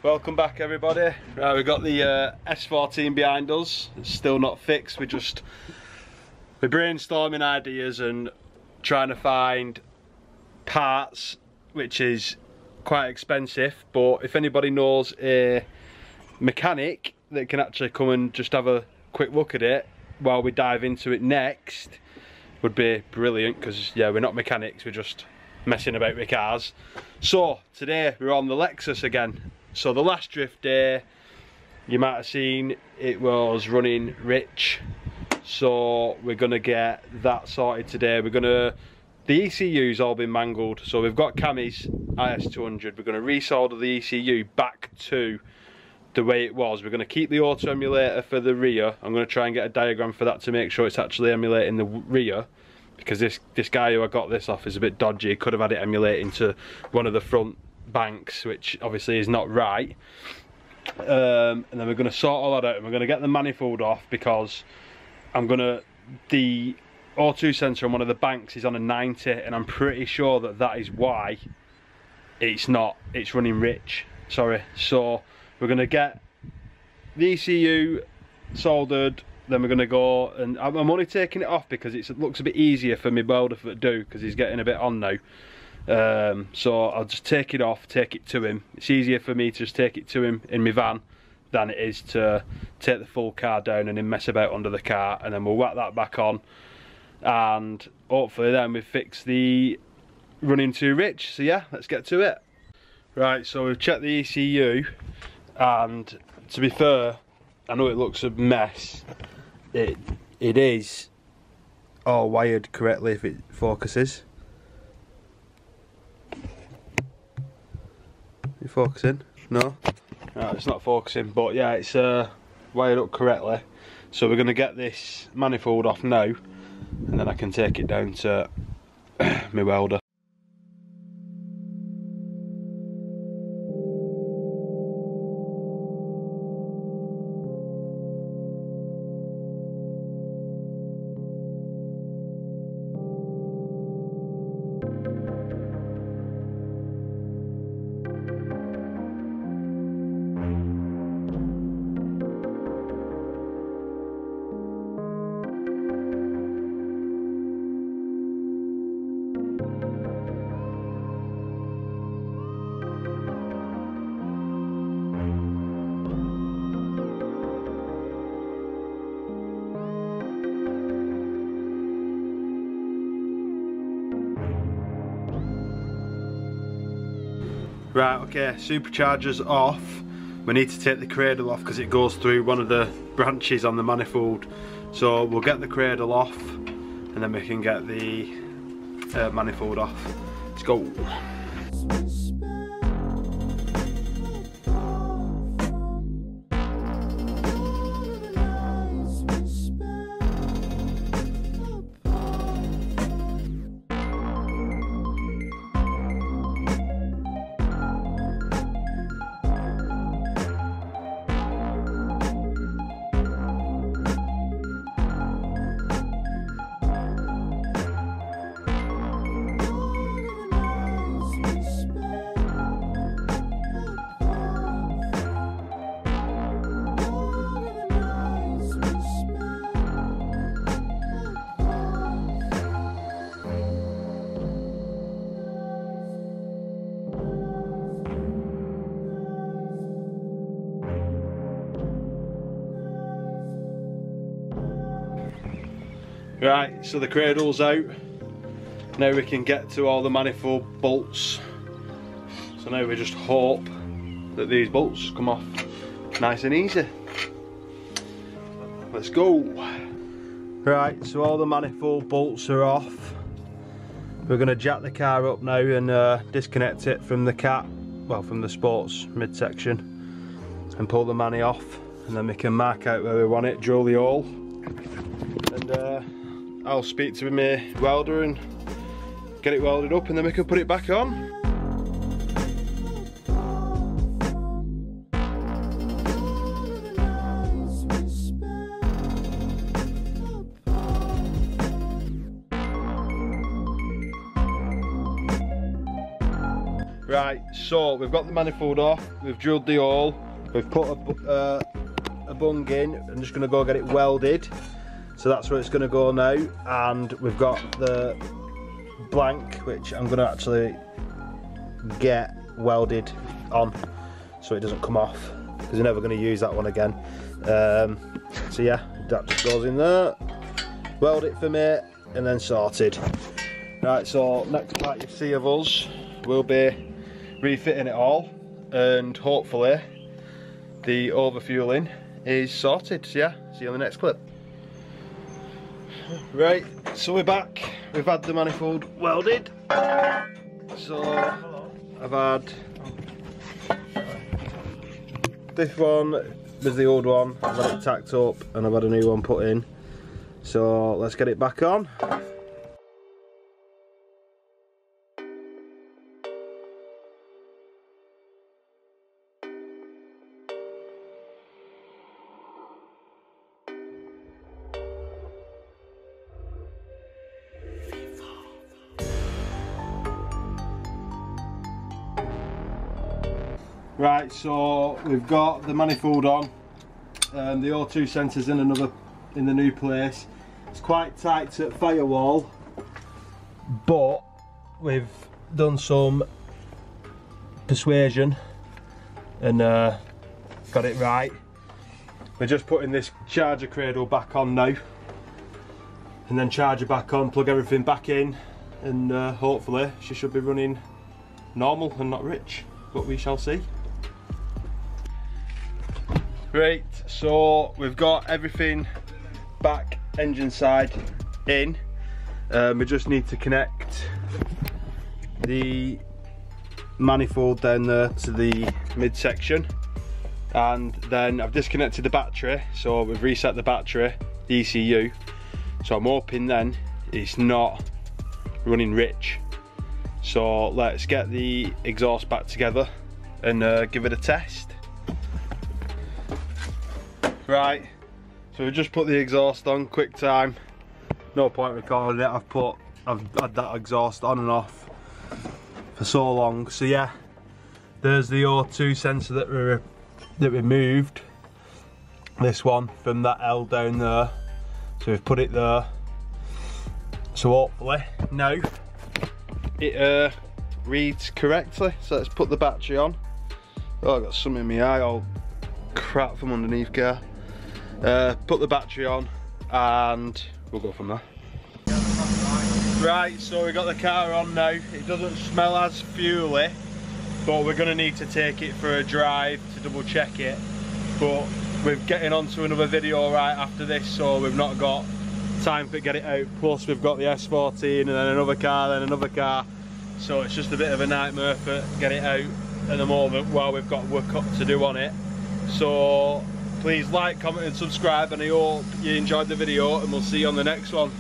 Welcome back everybody. Right, we've got the S14 behind us. It's still not fixed. We're brainstorming ideas and trying to find parts, which is quite expensive, but if anybody knows a mechanic that can actually come and just have a quick look at it while we dive into it next, would be brilliant, because yeah, we're not mechanics, we're just messing about with cars. So today we're on the Lexus again. So the last drift day, you might have seen it was running rich, so we're gonna get that sorted today. The ECU's all been mangled, so we've got Cammy's is200. We're gonna resolder the ECU back to the way it was. We're gonna keep the auto emulator for the rear. I'm gonna try and get a diagram for that to make sure it's actually emulating the rear, because this guy who I got this off is a bit dodgy. He could have had it emulating to one of the front banks, which obviously is not right. And then we're going to sort all that out, and we're going to get the manifold off, because the O2 sensor on one of the banks is on a 90, and I'm pretty sure that is why it's running rich. Sorry. So we're going to get the ECU soldered, then we're going to go, and I'm only taking it off because it looks a bit easier for my welder to do, because he's getting a bit on now. So I'll just take it off, take it to him. It's easier for me to just take it to him in my van than it is to take the full car down and then mess about under the car, and then we'll whack that back on, and hopefully then we fix the running too rich. So yeah, let's get to it. Right, so we've checked the ECU, and to be fair, I know it looks a mess. It is all wired correctly if it focuses. You focusing? No? No, it's not focusing, but yeah, it's wired up correctly. So we're going to get this manifold off now, and then I can take it down to my welder. Right, okay, supercharger's off. We need to take the cradle off because it goes through one of the branches on the manifold. So we'll get the cradle off, and then we can get the manifold off. Let's go. Right, so the cradle's out. Now we can get to all the manifold bolts. So now we just hope that these bolts come off nice and easy. Let's go. Right, so all the manifold bolts are off. We're going to jack the car up now and disconnect it from the cat, well, from the sports midsection, and pull the mani off, and then we can mark out where we want it, drill the hole, and I'll speak to my welder and get it welded up, and then we can put it back on. Right, so we've got the manifold off, we've drilled the hole, we've put a bung in. I'm just going to go get it welded. So that's where it's going to go now, and we've got the blank, which I'm going to actually get welded on so it doesn't come off, because we're never going to use that one again. So yeah, that just goes in there, weld it for me, and then sorted. Right, so next part you see of us, we'll be refitting it all, and hopefully the overfueling is sorted. So yeah, see you on the next clip. Right, so we're back. We've had the manifold welded. So I've had this one was the old one. I've had it tacked up and I've had a new one put in. So let's get it back on. Right, so we've got the manifold on, the O2 sensor's in the new place. It's quite tight to firewall, but we've done some persuasion and got it right. We're just putting this charger cradle back on now, and then charge it back on, plug everything back in, and hopefully she should be running normal and not rich, but we shall see. Right, so we've got everything back engine side in. We just need to connect the manifold down there to the midsection, and then I've disconnected the battery, so we've reset the battery, the ECU, so I'm hoping then it's not running rich. So let's get the exhaust back together and give it a test. Right, so we've just put the exhaust on, quick time, no point recording it. I've had that exhaust on and off for so long. So yeah, there's the O2 sensor that we moved, this one from that L down there, so we've put it there. So hopefully now it reads correctly. So let's put the battery on. Oh, I've got something in my eye, all crap from underneath car. Put the battery on and we'll go from there. Right, so we got the car on now. It doesn't smell as fuely, but we're going to need to take it for a drive to double check it. But we're getting on to another video right after this, so we've not got time to get it out. Plus we've got the S14 and then another car, then another car. So it's just a bit of a nightmare for getting it out at the moment while we've got work up to do on it. So please like, comment and subscribe, and I hope you enjoyed the video, and we'll see you on the next one.